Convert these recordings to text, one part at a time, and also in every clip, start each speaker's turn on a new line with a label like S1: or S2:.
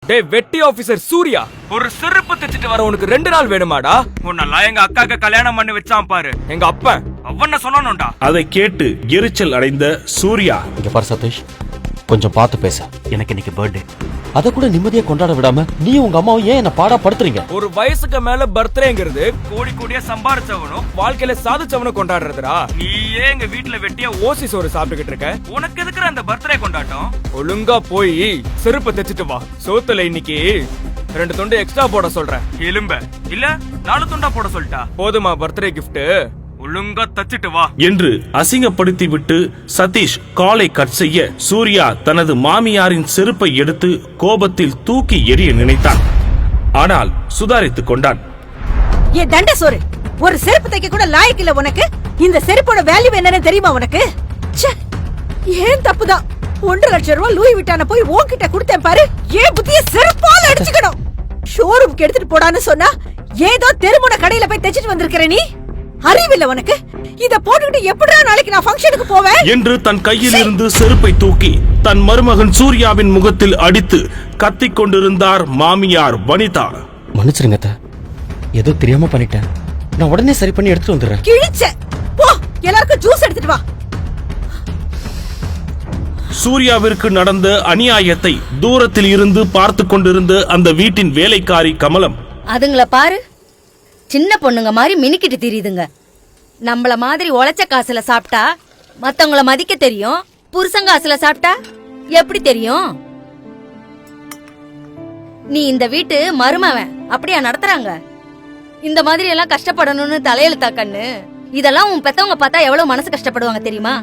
S1: டேய் வெட்டி ஆபீசர் சூர்யா, ஒரு செருப்பு தைச்சிட்டு வர உனக்கு 2 நாள் வேணுமாடா? உன்னெல்லாம் எங்க அக்காக்கு கல்யாணம் பண்ணி வச்சான் பாரு எங்க அப்பன், அவன சொல்லணும்டா.
S2: அதை கேட்டு எரிச்சல் அடைந்த சூர்யா,
S3: இங்க பாரு சதீஷ், கொஞ்சம் பார்த்து பேச. எனக்கு இன்னைக்கு பர்த்டே, அத கூட நிம்மதியா கொண்டாட விடாம நீ உங்க அம்மாவும் ஏன் என்ன பாடா படுத்துறீங்க?
S1: ஒரு வயசுக்கு மேல பர்த்டேங்கிறது கோடி கோடியா சம்பாரிச்சவனும் வாழ்க்கையில சாதிச்சவனும் கொண்டாடுறதுடா. நீ ஏன் எங்க வீட்டுல வெட்டியா ஓசி சோறு சாப்பிட்டுக்கிட்டு இருக்க? உனக்கு எதுக்குற அந்த பர்த்டே கொண்டாட்டம்? ஒழுங்கா போய் செருப்பு தைச்சிட்டு வா. சோத்துல இன்னைக்கு 2 துண்டு எக்ஸ்ட்ரா போட சொல்றேன். எலும்ப இல்ல 4 துண்டா போட சொல்லிட்டா போதுமா பர்த்டே கிஃப்ட்? ஒழுங்கா தச்சிட்டு வா
S2: என்று அசிங்கப்படுத்தி விட்டு சதீஷ் காலை கட் செய்ய சூர்யா தனது மாமியாரின் செருப்பை எடுத்து கோபத்தில் தூக்கி எறிய நினைத்தான். ஆனால் சுதாரித்துக் கொண்டான்.
S4: ஏ தண்ட சோறு, ஒரு செருப்பு தைக்க கூட லாயக்கு இல்ல உனக்கு. இந்த செருப்போட வேல்யூ என்னன்னு தெரியுமா உனக்கு? ஏன் தப்புதான் 1.5 லட்சம் ரூபாய் லூயி விட்டான போய் உன்கிட்ட கொடுத்தேன் பாரு. ஏன் புத்திய செருப்பால அடிச்சுக்கணும். ஷோரூம்க்கு எடுத்துட்டு போடான்னு சொன்னா ஏதோ தெருமுன கடையில போய் தைச்சிட்டு வந்திருக்கிற நீ. அறிவில்ல உனக்கு? இத போட்டுக்கிட்டு எப்படிடா நாளைக்கு நான் ஃபங்க்ஷனுக்கு போவேன்
S2: என்று தன் கையில் இருந்து செருப்பை தூக்கி தன் மருமகன் சூர்யாவின் முகத்தில் அடித்து கத்திக் கொண்டிருந்தார் மாமியார் வனிதா.
S3: மன்னிச்சிருங்க அத்தை, ஏதோ தெரியாம பண்ணிட்டேன். நான் உடனே சரி பண்ணி எடுத்துட்டு வந்துடுறேன்.
S4: கிழிச்ச போ, எல்லாருக்கும் ஜூஸ் எடுத்துட்டு வா.
S2: சூர்யாவிற்கு நடந்த அநியாயத்தை தூரத்தில் இருந்து பார்த்து கொண்டிருந்த அந்த வீட்டின் வேலைக்காரி கமலம்,
S5: அதுங்கள பாரு, சின்ன பொண்ணுங்க மாதிரி மினிக்கிட்டு தெரியுதுங்க. நம்மள மாதிரி உழைச்ச காசுல சாப்பிட்டா மத்தவங்கள மதிக்க தெரியும், புருஷன் காசுல சாப்பிட்டா எப்படி தெரியும்? நீ இந்த வீட்டு மருமவன் அப்படியா நடத்துறாங்க? இந்த மாதிரி எல்லாம் கஷ்டப்படணும்னு தலையெழுத்தா கண்ணு? இதெல்லாம் உன் பெத்தவங்க பார்த்தா எவ்வளவு மனசு கஷ்டப்படுவாங்க தெரியுமா?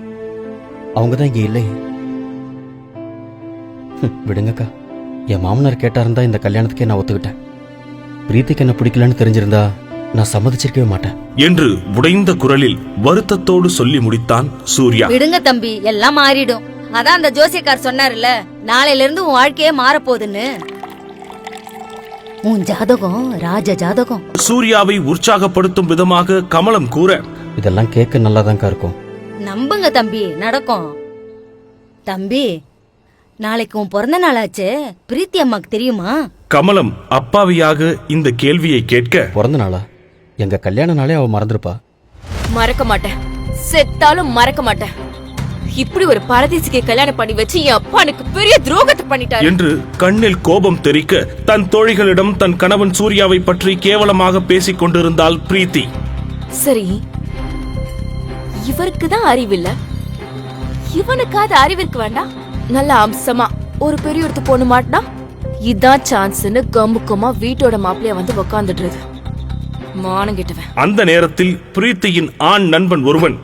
S3: அவங்கதான் இங்க இல்லை. விடுங்கக்கா, என் மாமனார் கேட்டா இருந்தா இந்த கல்யாணத்துக்கே நான் ஒத்துக்கிட்டேன். பிரீத்திக்கு என்ன பிடிக்கலன்னு தெரிஞ்சிருந்தா நான் சம்மதிச்சிருக்கவே மாட்டேன்
S2: என்று உடைந்த குரலில் வருத்தத்தோடு சொல்லி முடித்தான் சூர்யா.
S5: விடுங்க தம்பி, எல்லாம் மாறிடும். அதான் அந்த ஜோசியக்கார் சொன்னார்ல, நாளையில இருந்து உன் வாழ்க்கையே மாறப்போகுதுன்னு. உன் ஜாதகம் ராஜ ஜாதகம்.
S2: சூர்யாவை உற்சாகப்படுத்தும் விதமாக கமலம் கூற,
S3: இதெல்லாம் கேட்க நல்லாதான் இருக்கும்.
S5: நம்புங்க தம்பி, நடக்கும். தம்பி, நாளைக்கு உன் பிறந்த நாளாச்சு, பிரீத்தி அம்மாக்கு தெரியுமா?
S2: கமலம் அப்பாவியாக இந்த கேள்வியை கேட்க,
S3: பிறந்த நாளா? எங்க கல்யாண நாளே அவ மறந்துருப்பா.
S6: மறக்க மாட்டேன், செத்தாலும் மறக்க மாட்டேன். இப்படி ஒரு பரதேசிக்கு கல்யாணம் பண்ணி வச்சு என் அப்பா எனக்கு பெரிய துரோகத்தை பண்ணிட்டாரு
S2: என்று கண்ணில் கோபம் தெறிக்க தன் தோழிகளிடம் தன் கணவன் சூர்யாவை பற்றி கேவலமாக பேசிக் கொண்டிருந்தாள் பிரீத்தி.
S6: சரி, இவருக்கு தான் அறிவில்ல, இவனுக்காவது அறிவிற்கு வேண்டாம். நல்ல அம்சமா ஒரு பெரிய இடத்து பொண்ணு மாட்டினா இதான் சான்ஸ்னு கம்புக்கமா வீட்டோட மாப்பிளைய வந்து உக்காந்துடுறது. மானம் கெட்டவன்.
S2: அந்த நேரத்தில் பிரீத்தியின் ஆண் நண்பன் ஒருவன்,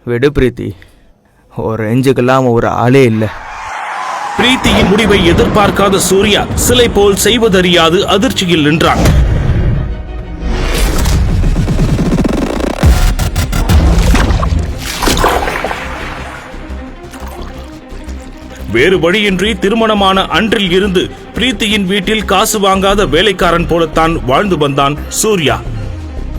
S1: விடு பிரீத்தி, ஒரு ரேஞ்சுக்கெல்லாம் ஒரு ஆளே இல்ல.
S2: பிரீத்தியின் முடிவை எதிர்பார்க்காத சூர்யா சிலை போல் செய்வதறியாது அதிர்ச்சியில் நின்றான். வேறு வழியின்றி திருமணமான அன்றில் இருந்து பிரீத்தியின் வீட்டில் காசு வாங்காத வேலைக்காரன் போலத்தான் வாழ்ந்து வந்தான் சூர்யா.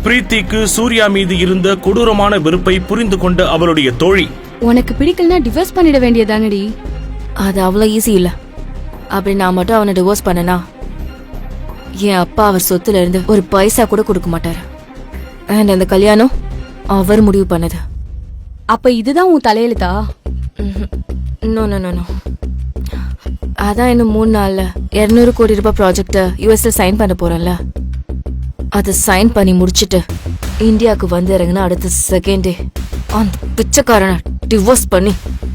S2: பிரீத்திக்கு சூர்யா மீது இருந்த கொடூரமான வெறுப்பை புரிந்து கொண்ட அவளுடைய தோழி,
S7: உனக்கு பிடிக்கலனா டிவோர்ஸ் பண்ணிட வேண்டியதானடி?
S6: அது அவ்வளவு ஈஸி இல்ல. அப்படி நான் மட்டும் அவனை டிவோர்ஸ் பண்ணனா என் அப்பா அவர் சொத்துல இருந்து ஒரு பைசா கூட கொடுக்க மாட்டாரு. அண்ட் அந்த கல்யாணம் அவர் முடிவு பண்ணது.
S7: அப்ப இதுதான் உன் தலையெழுத்தா?
S6: No no no no. அதான் இன்னும் 3 நாள்ல 200 கோடி ரூபாய் ப்ராஜெக்ட யூஎஸ்ல சைன் பண்ண போறேன்ல, அதை சைன் பண்ணி முடிச்சிட்டு இந்தியாவுக்கு வந்து இறங்கினா அடுத்த செகண்டே அந்த பிச்சைக்காரனை டிவோர்ஸ் பண்ணி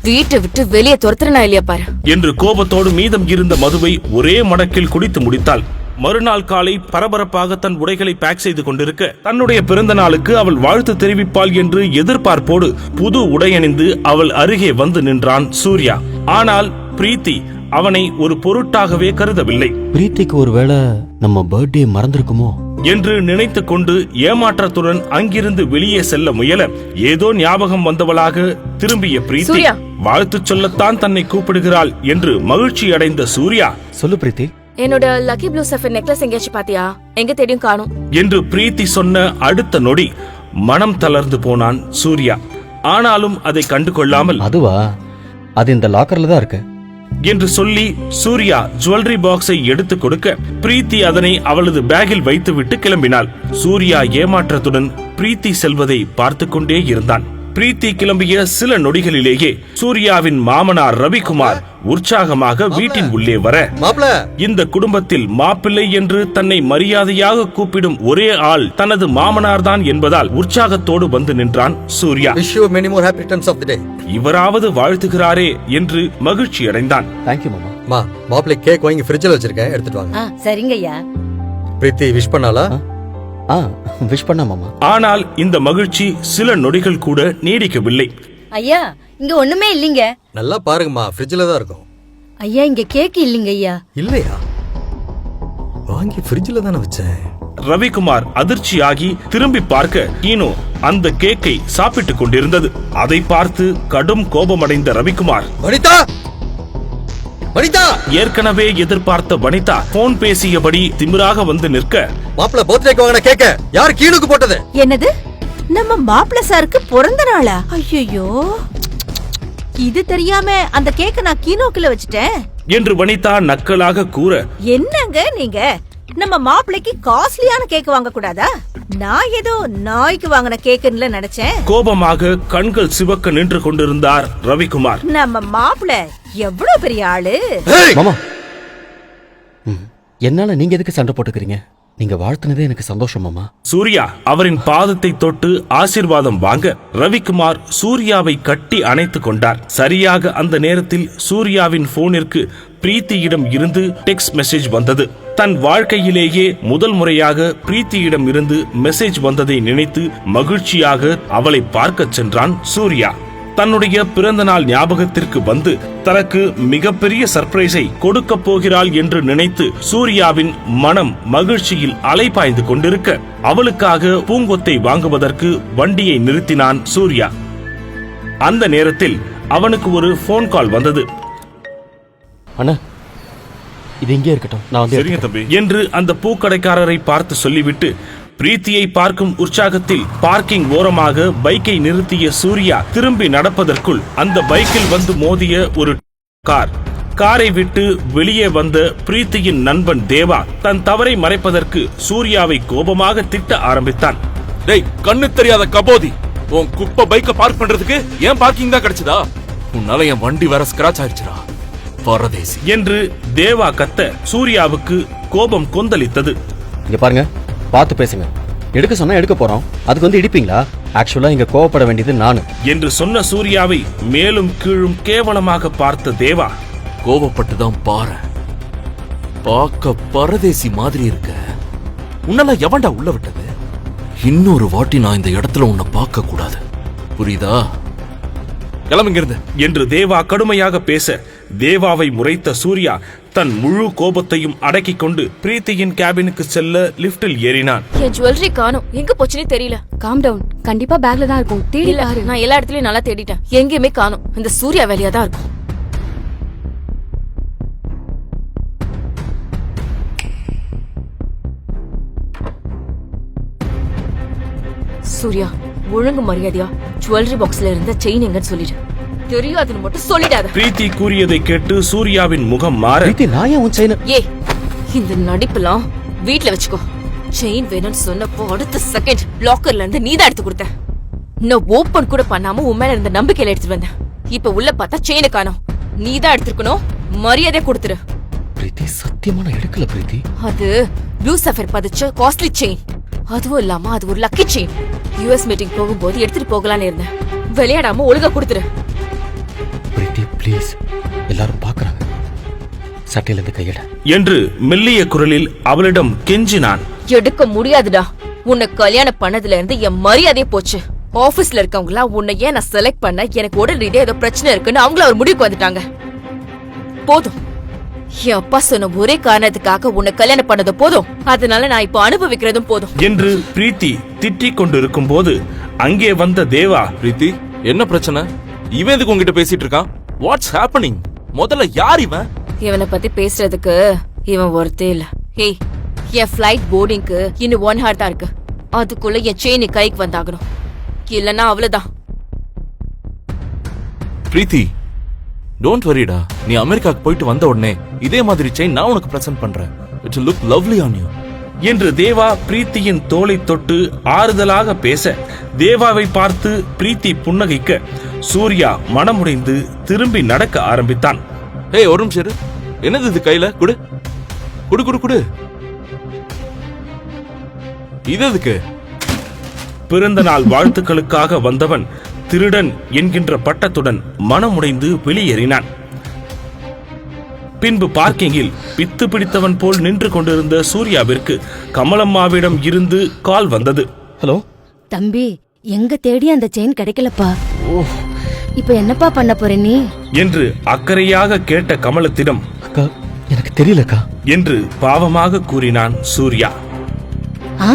S6: வீட்டை விட்டு வெளியே துரத்துறனா இல்லையா பாரு
S2: என்று கோபத்தோடு மீதம் இருந்த மதுவை ஒரே மடக்கில் குடித்து முடித்தாள். மறுநாள் காலை பரபரப்பாக தன் உடைகளை பேக் செய்து கொண்டிருக்க, தன்னுடைய பிறந்த நாளுக்கு அவள் வாழ்த்து தெரிவிப்பாள் என்று எதிர்பார்ப்போடு புது உடையணிந்து அவள் அருகே வந்து நின்றான் சூர்யா. ஆனால் பிரீத்தி அவனை ஒரு பொருட்டாகவே கருதவில்லை.
S3: பிரீத்திக்கு ஒருவேளை நம்ம பர்த்டே மறந்திருக்குமோ
S2: என்று நினைத்துக் கொண்டு ஏமாற்றத்துடன் அங்கிருந்து வெளியே செல்ல முயல, ஏதோ ஞாபகம் வந்தவளாக திரும்பிய பிரீத்தி வாழ்த்து சொல்லத்தான் தன்னை கூப்பிடுகிறாள் என்று மகிழ்ச்சி அடைந்த சூர்யா,
S3: சொல்லு பிரீத்தி,
S6: என்னோட லக்கி ப்ளூ சஃபர் நெக்லஸ் எங்கேயாச்சும் பாத்தியா? எங்க தேடியும் காணும்
S2: என்று பிரீத்தி சொன்ன அடுத்த நொடி மனம் தளர்ந்து போனான் சூர்யா. ஆனாலும் அதை கண்டு கொள்ளாமல்,
S3: அதுவா? அது இந்த லாக்கர்ல தான் இருக்கு.
S2: என்று சொல்லி சூர்யா ஜுவல்லரி பாக்ஸை எடுத்து கொடுக்க பிரீத்தி அதனை அவளது பேக்கில் வைத்துவிட்டு கிளம்பினாள். சூர்யா ஏமாற்றத்துடன் பிரீத்தி செல்வதை பார்த்து கொண்டே இருந்தான். பிரீத்தி கிளம்பிய சில நொடிகளிலேயே சூர்யாவின் மாமனார் ரவிக்குமார் உற்சாகமாக வீட்டின் உள்ளே வர, இந்த குடும்பத்தில் மாப்பிள்ளை என்று தன்னை மரியாதையாக கூப்பிடும் ஒரே ஆள் தனது மாமனார் தான் என்பதால் உற்சாகத்தோடு வந்து நின்றான் சூர்யா. இவராவது வாழ்த்துகிறாரே என்று மகிழ்ச்சி அடைந்தான்.
S3: தேங்க்யூ மாமா.
S8: மாப்பிள்ளை கேக் வாங்கி ஃப்ரிட்ஜ்ல வச்சிருக்கேன், எடுத்துட்டு வாங்க.
S5: சரிங்க ஐயா.
S8: பிரீத்தி விஷ் பண்ணாளா?
S3: விஷ் பண்ண மாமா.
S2: ஆனால் இந்த மகிழ்ச்சி சில நொடிகள் கூட நீடிக்கவில்லை.
S5: ஐயா இங்க ஒண்ணுமே இல்லீங்க.
S8: நல்லா பாருங்கம்மா, ஃப்ரிட்ஜ்ல தான் இருக்கும்.
S5: ஐயா இங்க கேக் இல்லீங்க ஐயா.
S8: இல்லையா? வாங்கி ஃப்ரிட்ஜ்ல தானே வச்சேன்.
S2: ரவிக்குமார் அதிர்ச்சியாகி திரும்பி பார்க்க ஈனோ அந்த கேக்கை சாப்பிட்டுக் கொண்டிருந்தது. அதை பார்த்து கடும் கோபமடைந்த ரவிக்குமார்,
S8: வனிதா வனிதா!
S2: ஏற்கனவே எதிர்பார்த்த வனிதா போன் பேசியபடி திமிராக வந்து நிற்க,
S8: மாப்பிள்ள பர்த்டேக்கு வாங்கின கேக்க யார் கீழுக்கு போட்டது?
S4: என்னது? நம்ம மாப்பிள்ள சாருக்கு பிறந்த நாளா? ஐயோ, இது தெரியாம அந்த கேக்க நான் கீனோக்குள்ள வச்சுட்டேன்
S2: என்று வனிதா நக்கலாக கூற,
S4: என்னங்க நீங்க நம்ம மாப்பிள்ளைக்கு காஸ்ட்லியான கேக் வாங்க கூடாதா? நான் ஏதோ நாய்க்கு வாங்கின கேக்குன்னு நினைச்சேன்.
S2: கோபமாக கண்கள் சிவக்க நின்று கொண்டிருந்தார் ரவிக்குமார்.
S4: நம்ம மாப்பிள்ளை எவ்வளவு பெரிய ஆளு.
S3: மாமா, என்னால நீங்க எதுக்கு சண்டை போட்டுக்கிறீங்க? நீங்க வாழ்த்துனதே எனக்கு சந்தோஷம் மாமா.
S2: சூர்யா அவரின் பாதத்தை தொட்டு ஆசீர்வாதம் வாங்க ரவிக்குமார் சூர்யாவை கட்டி அணைத்துக் கொண்டார். சரியாக அந்த நேரத்தில் சூர்யாவின் போனிற்கு பிரீத்தியிடம் இருந்து டெக்ஸ்ட் மெசேஜ் வந்தது. தன் வாழ்க்கையிலேயே முதல் முறையாக பிரீத்தியிடம் இருந்து மெசேஜ் வந்ததை நினைத்து மகிழ்ச்சியாக அவளை பார்க்கச் சென்றான் சூர்யா. தன்னுடைய பிறந்த நாள் ஞாபகத்திற்கு வந்து தனக்கு மிகப்பெரிய சர்ப்ரைஸை கொடுக்க போகிறாள் என்று நினைத்து சூர்யாவின் மனம் மகிழ்ச்சியில் அலைபாய்ந்து கொண்டிருக்க அவளுக்காக பூங்கொத்தை வாங்குவதற்கு வண்டியை நிறுத்தினான் சூர்யா. அந்த நேரத்தில் அவனுக்கு ஒரு போன் கால் வந்தது.
S3: அண்ணா, இது இங்கே இருக்கட்டும், நான் வந்து
S2: என்று அந்த பூக்கடைக்காரரை பார்த்து சொல்லிவிட்டு பிரீத்தியை பார்க்கும் உற்சாகத்தில் பார்க்கிங் ஓரமாக பைக்கை நிறுத்திய சூர்யா திரும்பி நடப்பதற்குள் அந்த பைக்கில் வந்து மோதிய ஒரு காரை விட்டு வெளியே வந்த பிரீத்தியின் நண்பன் தேவா தன் தவறை மறைப்பதற்கு சூர்யாவை கோபமாக திட்ட ஆரம்பித்தான்.
S1: டேய், கண்ணு தெரியாத கபோதி, உன் குப்பை பைக்க பார்க் பண்றதுக்கு ஏன் பார்க்கிங் தான் கிடைச்சதா? உன்னால என் வண்டி வேற ஸ்கிராச் ஆயிடுச்சுடா பரதேசி
S2: என்று தேவா கத்த சூர்யாவுக்கு கோபம் கொந்தளித்தது.
S3: இங்க பாருங்க, பார்த்து பேசுங்க. எடுக்க சொன்னா எடுக்க போறோம், அதுக்கு வந்து இடிப்பீங்களா? ஆக்சுவலா இங்க கோவப்பட வேண்டியது நானு
S2: என்று சொன்ன சூர்யாவை மேலும் கீழும் கேவலமாக பார்த்த தேவா,
S1: கோவப்பட்டுதான் பாரு, பார்க்க பரதேசி மாதிரி இருக்க. உன்னால எவன்டா உள்ள விட்டது? இன்னொரு வாட்டி நான் இந்த இடத்துல உன்னை பார்க்க கூடாது, புரியுதா? கிளம்புங்கிறது
S2: என்று தேவா கடுமையாக பேச தேவாவை முறைத்த சூர்யா தன் முழு கோபத்தையும் அடக்கிக் கொண்டு பிரீத்தியின் கேபினுக்கு செல்ல லிப்டில் ஏறினான்.
S6: என் ஜுவல்லரி காணோம், எங்க போச்சுன்னே தெரியல.
S7: காம் டவுன், கண்டிப்பா பேக்ல தான் இருக்கும். தேடி பாரு.
S6: நான் எல்லா இடத்துலயும் நல்லா தேடிட்டேன், எங்கேயுமே காணோம். இந்த சூர்யா வேலையா தான் இருக்கும். சூர்யா, ஒழுங்கு மரியாதையா ஜுவல்லரி பாக்ஸ்ல இருந்த செயின் எங்கன்னு சொல்லிடு. தெரியாதுன்னு மட்டும் சொல்லிடாத.
S2: பிரீத்தி கூறியதை கேட்டு சூர்யாவின் முகம் மாற,
S3: நான் ஏன் உன் செயின்?
S6: ஏய், இந்த நடிப்புலாம் வீட்ல வச்சுக்கோ. செயின் வேணும்னு சொன்னப்போ அடுத்த செகண்ட் லாக்கர்ல இருந்து நீதான் எடுத்து கொடுத்த. நான் ஓபன் கூட பண்ணாம உன் மேல இருந்த நம்பிக்கையில எடுத்துட்டு வந்தேன். இப்ப உள்ள பார்த்தா செயினை காணோம். நீதான் எடுத்துக்கணும், மரியாதையா கொடுத்துரு.
S3: பிரீத்தி, சத்தியமா நான் எடுக்கல பிரீத்தி.
S6: அது ப்ளூ சஃபர் பதிச்ச காஸ்ட்லி செயின். அதுவும் இல்லாம அது ஒரு லக்கி செயின். யுஎஸ் மீட்டிங் போகும்போது எடுத்துட்டு போகலான்னு இருந்தேன். விளையாடாம ஒழுங்கா கொடுத்துரு.
S3: பிரீத்தி ப்ளீஸ், எல்லாரும் பாக்குறாங்க, சட்டையில இருந்து கையிட
S2: என்று மெல்லிய குரலில் அவளிடம் கெஞ்சினான்.
S6: எடுக்க முடியாதுடா. உன்னை கல்யாணம் பண்ணதுல இருந்து என் மரியாதையே போச்சு. ஆபீஸ்ல இருக்கவங்களா உன்னை ஏன் நான் செலக்ட் பண்ண, எனக்கு உடல் ரீதியா ஏதோ பிரச்சனை இருக்குன்னு அவங்கள ஒரு முடிவுக்கு வந்துட்டாங்க. போதும், என் அப்பா சொன்ன ஒரே காரணத்துக்காக உன்னை கல்யாணம் பண்ணது போதும். அதனால நான் இப்ப அனுபவிக்கிறதும் போதும்
S2: என்று பிரீத்தி திட்டிக் கொண்டிருக்கும் போது அங்கே வந்த தேவா,
S1: பிரீத்தி, என்ன பிரச்சனை? இவன் எதுக்கு உங்ககிட்ட பேசிட்டு இருக்கான்? What's happening? முதல்ல யார் இவன்?
S6: இவனை பத்தி பேசுறதுக்கு இவன் ஒருத்தே இல்ல. ஏய், என் ஃபிளைட் போர்டிங்க்கு இன்னும் 1 hour தான் இருக்கு. அதுக்குள்ள என் செயின் கைக்கு வந்தாகணும், இல்லன்னா அவ்வளவுதான்.
S1: பிரீத்தி,
S9: டோன்ட் வரிடா, நீ அமெரிக்காக்கு போயிட்டு வந்த உடனே இதே மாதிரி செயின் நான் உனக்கு பிரசன்ட் பண்றேன். It will look lovely on you.
S2: என்று தேவா பிரீத்தியின் தோளை தொட்டு ஆறுதலாக பேச, தேவாவை பார்த்து பிரீத்தி புன்னகைக்க சூர்யா மனமுடைந்து திரும்பி நடக்க ஆரம்பித்தான்.
S9: ஏய், ஒரு நிமிஷம் இரு. என்னது இது கையில? குடு குடு குடு குடு. இது எதுக்கு?
S2: பிறந்த நாள் வாழ்த்துக்களுக்காக வந்தவன் திருடன் என்கின்ற பட்டத்துடன் மனமுடைந்து வெளியேறினான். பின்பு பார்க்கிங்கில் பித்து பிடித்தவன் போல் நின்று கொண்டிருந்த சூர்யாவிற்கு கமலம்மாவிடம் இருந்து கால் வந்தது.
S3: ஹலோ
S5: தம்பி, எங்க தேடி அந்த செயின் கிடைக்கலப்பா. இப்ப என்னப்பா பண்ண போற நீ
S2: என்று அக்கறையாக கேட்ட கமலத்திடம்,
S3: அக்கா எனக்கு தெரியலக்கா
S2: என்று பாவமாக கூறினான் சூர்யா.
S5: ஆ,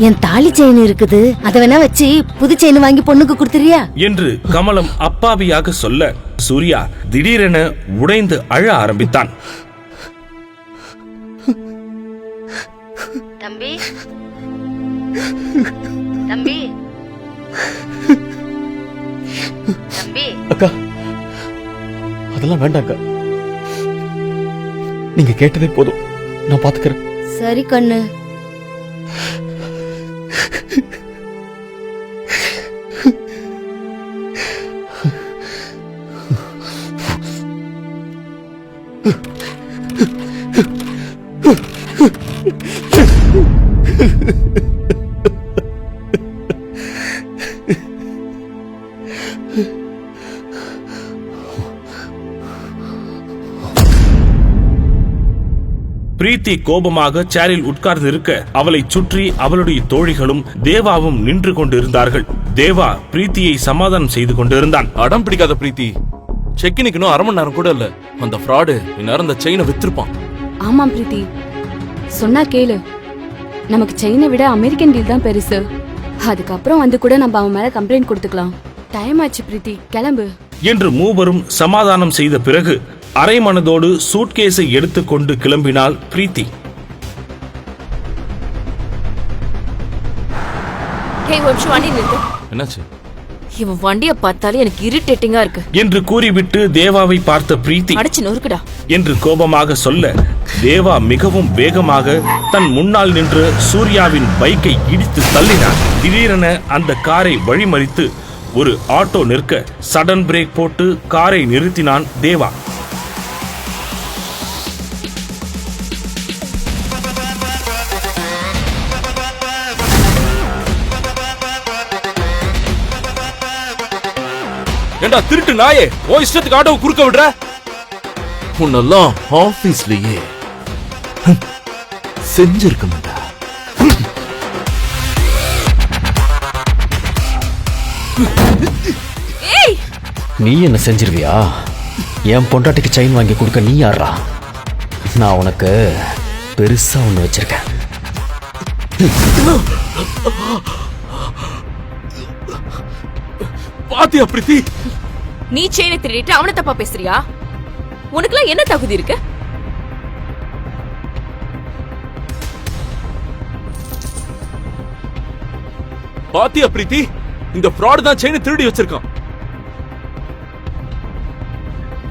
S5: என் தாலி செயின் இருக்குது, அத வேணா வச்சு புது செயின் வாங்கி பொண்ணுக்கு கொடுத்துறியா
S2: என்று கமலம் அப்பாவியாக சொல்ல, சூர்யா திடீரென உடைந்து அழ ஆரம்பித்தான்.
S5: தம்பி தம்பி தம்பி
S3: அக்கா அதெல்லாம் வேண்டாம்க்கா, நீங்க கேட்டதே போதும், நான் பாத்துக்கிறேன்.
S5: சரி கண்ணு.
S2: பிரீத்தி கோபமாக சேரில் உட்கார்ந்து இருக்க, அவளை சுற்றி அவளுடைய தோழிகளும் தேவாவும் நின்று கொண்டிருந்தார்கள். தேவா பிரீத்தியை சமாதானம் செய்து கொண்டிருந்தான்.
S9: அடம் பிடிக்காத பிரீத்தி, செக்கினுக்கு இன்னும் 1/2 மணி நேரம் கூட இல்ல. அந்த ஃப்ராடு இந்நேரம் அந்த செயினை வித்திருப்பான்.
S7: ஆமாம் பிரீத்தி, சொன்னா கேளு. நமக்கு செயினை விட அமெரிக்கன் டீல் தான் பெருசு. அதுக்கப்புறம் வந்து கூட நம்ம அவன் மேல கம்ப்ளைண்ட் கொடுத்துக்கலாம். டைம் ஆச்சு பிரீத்தி, கிளம்பு
S2: என்று மூவரும் சமாதானம் செய்த பிறகு அரை மனதோடு சூட்கேஸை எடுத்துக்கொண்டு கிளம்பினாள் பிரீத்தி.
S9: என்னாச்சு?
S6: இவன் வண்டிய பார்த்தாலே எனக்கு இரிட்டேட்டிங்கா இருக்கு
S2: என்று கூறிவிட்டு தேவாவை பார்த்த பிரீத்தி,
S6: அடிச்சு நொறுக்குடா
S2: என்று கோபமாக சொல்ல, தேவா மிகவும் வேகமாக தன் முன்னால் நின்ற சூர்யாவின் பைக்கை இடித்து தள்ளினார். திடீரென அந்த காரை வழிமறித்து ஒரு ஆட்டோ நிற்க சடன் பிரேக் போட்டு காரை நிறுத்தினான் தேவா.
S9: ஏண்டா திருட்டு நாயே, ஓ இஷ்டத்துக்கு ஆட்டோ குறுக்க விடுற? உன்னெல்லாம் ஆபீஸ்லயே செஞ்சிருக்க மாட்டா.
S3: நீ என்ன செஞ்சிருவியா? என் பொண்டாட்டிக்கு செயின் வாங்கி கொடுக்க நீ யாரா? நான் உனக்கு பெருசா ஒண்ணு வச்சிருக்கேன்.
S9: பாத்தியா பிரீத்தி?
S6: நீ செயினை திருடிட்டு அவனை தப்பா பேசுறியா? உனக்குலாம் என்ன தகுதி இருக்கு?
S9: பாத்தியா பிரீத்தி, இந்த ஃப்ராட் தான் செயினை திருடி வச்சிருக்கான்.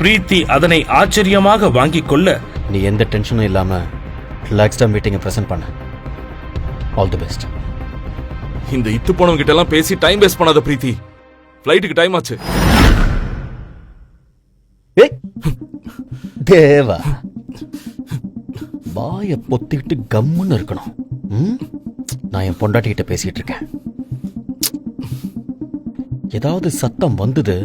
S2: பிரீத்தி அதனை ஆச்சரியமாக வாங்கிக் கொள்ள,
S3: நீ எந்த டென்ஷனும் இல்லாம ரிலாக்ஸ்டா மீட்டிங்கை பிரசன்ட் பண்ண. All the best.
S9: இந்த இத்து போனவங்க கிட்ட எல்லாம் பேசி டைம் வேஸ்ட் பண்ணாத பிரீத்தி. ஃளைட்டுக்கு டைம் ஆச்சு.
S3: தேவா, வாய பொத்திட்டு கம்முன்னு இருக்கணும். நான் என் பொண்டாட்டி கிட்ட பேசிட்டு இருக்கேன். ஏதாவது சத்தம் வந்தது,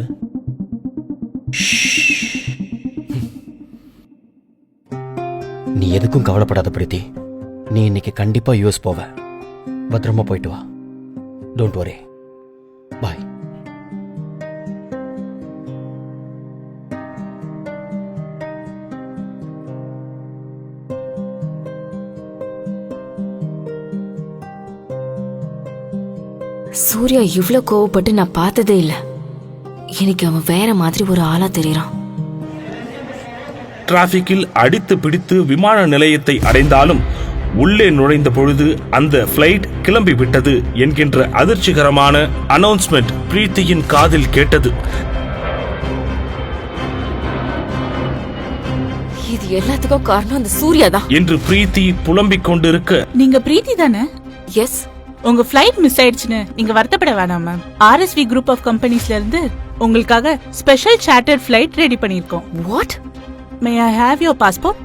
S3: நீ எதுக்கும் கவலைப்படாத பிரீத்தி. நீ இன்னைக்கு கண்டிப்பா யூஎஸ் போவ. பத்திரமா போயிட்டு வா. Don't worry. பாய்.
S6: சூர்யா இவ்ளோ கோவப்பட்டு நான் பார்த்ததே இல்ல. எனக்கு அவன் வேற மாதிரி ஒரு ஆளா தெரியறான்.
S2: டிராபிக்கில் அடித்து பிடித்து விமான நிலையத்தை அடைந்தாலும் உள்ளே நுழைந்த பொழுது அந்த பிளைட் கிளம்பி விட்டது என்கின்ற அதிர்ச்சிகரமான அனௌன்ஸ்மெண்ட் பிரீத்தியின் காதில் கேட்டது.
S6: இது எல்லாத்துக்கும் காரணம் அந்த சூர்யா தான்.
S2: என்று பிரீத்தி புலம்பிக் கொண்டிருக்க
S10: நீங்க பிரீத்தி தானே?
S6: எஸ்.
S10: உங்க ஃபிளைட் மிஸ் ஆயிடுச்சுன்னு நீங்க வருத்தப்பட வேணாம் மேம். RSV குரூப் ஆஃப் கம்பெனிஸ்ல இருந்து உங்களுக்காக ஸ்பெஷல் சார்ட்டர்ட் ஃபிளைட் ரெடி பண்ணிருக்கோம்.
S6: What?
S10: May I have your passport?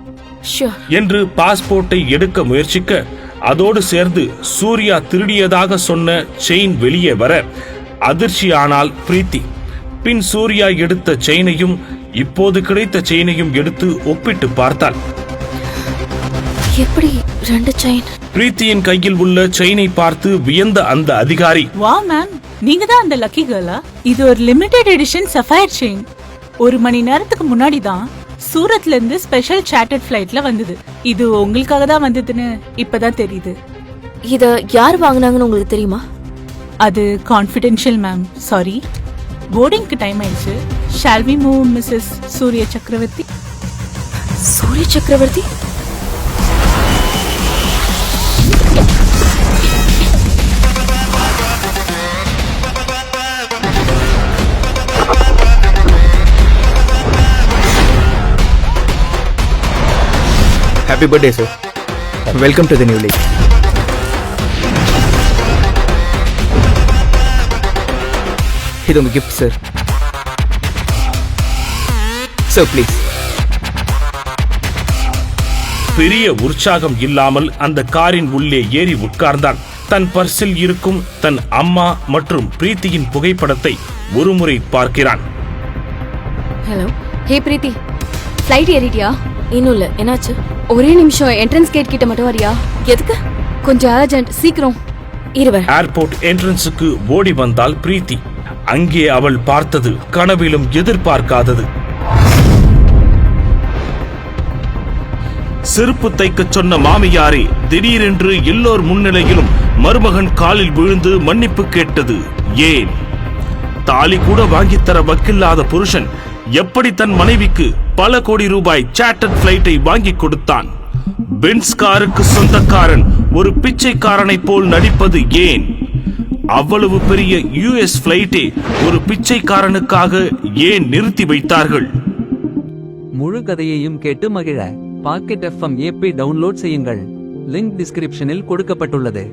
S6: Sure.
S2: என்று பாஸ்போர்ட்டை எடுக்க முயற்சிக்க அதோடு சேர்ந்து சூர்யா திருடியதாக சொன்ன செயின் வெளியே வர அதிர்ச்சியானாள் பிரீத்தி. பின் சூர்யா எடுத்த செயினையும் இப்போது கிடைத்த செயினையும் எடுத்து ஒப்பிட்டு பார்த்தாள்.
S6: எப்படி 2 செயின்?
S2: பிரீத்தியின் கையில் உள்ள செயினை பார்த்து வியந்த அந்த அதிகாரி,
S10: வா மேம், நீங்க தான் அந்த லக்கி கேர்லா? இது ஒரு லிமிடெட் எடிஷன் சஃபயர் செயின். 1 மணி நேரத்துக்கு முன்னாடி தான் சூரத்ல இருந்து ஸ்பெஷல் சார்ட்டர்ட் ஃபிளைட்ல வந்தது. இது உங்களுக்காக தான் வந்ததுன்னு இப்பதான் தெரியுது.
S6: இத யார் வாங்குனாங்கன்னு உங்களுக்கு தெரியுமா?
S10: அது கான்ஃபிடென்ஷியல் மேம். சாரி. போர்டிங்க்கு டைம் ஆயிடுச்சு. Shall we move Mrs Surya Chakravarthy?
S6: Surya சக்கரவர்த்தி?
S1: Happy birthday, sir. Welcome to the new league. இது உங்க gift, sir. Sir, please.
S2: பெரிய உற்சாகம் இல்லாமல் அந்த காரின் உள்ளே ஏறி உட்கார்ந்தான். தன் பர்சில் இருக்கும் தன் அம்மா மற்றும் பிரீத்தியின் புகைப்படத்தை ஒருமுறை பார்க்கிறான்.
S6: ஹலோ.
S7: ஹே பிரீத்தி, ஃப்ளைட் ஏறிட்டியா?
S6: இன்னும் இல்ல. என்னாச்சு?
S7: ஒரே நிமிஷம், என்ட்ரன்ஸ் கேட் கிட்ட மட்டும் வரியா?
S6: எதுக்கு?
S7: கொஞ்சம் அர்ஜென்ட், சீக்கிரம்.
S6: இருவர்.
S2: ஏர்போர்ட் என்ட்ரன்ஸுக்கு ஓடி வந்தாள் பிரீத்தி. அங்கே அவள் பார்த்தது கனவிலும் எதிர்பார்க்காதது. செருப்பு தைக்கச் சொன்ன மாமியாரே திடீரென்று எல்லோர் முன்னிலையிலும் மருமகன் காலில் விழுந்து மன்னிப்பு கேட்டது ஏன்? தாலி கூட வாங்கித்தர வக்கில்லாத புருஷன் எப்படி தன் மனைவிக்கு பல கோடி ரூபாய் சார்ட்டர்ட் பிளைட்டை வாங்கி கொடுத்தான்? பென்ஸ் காருக்கு சொந்தக்காரன் ஒரு பிச்சைக்காரனை போல் நடிப்பது ஏன்? அவ்வளவு பெரிய US பிளைட்டை ஒரு பிச்சைக்காரனுக்காக ஏன் நிறுத்தி வைத்தார்கள்?
S11: முழு கதையையும் கேட்டு மகிழ பாக்கெட் FM ஆப்பை டவுன்லோட் செய்யுங்கள். லிங்க் டிஸ்கிரிப்ஷனில் கொடுக்கப்பட்டுள்ளது.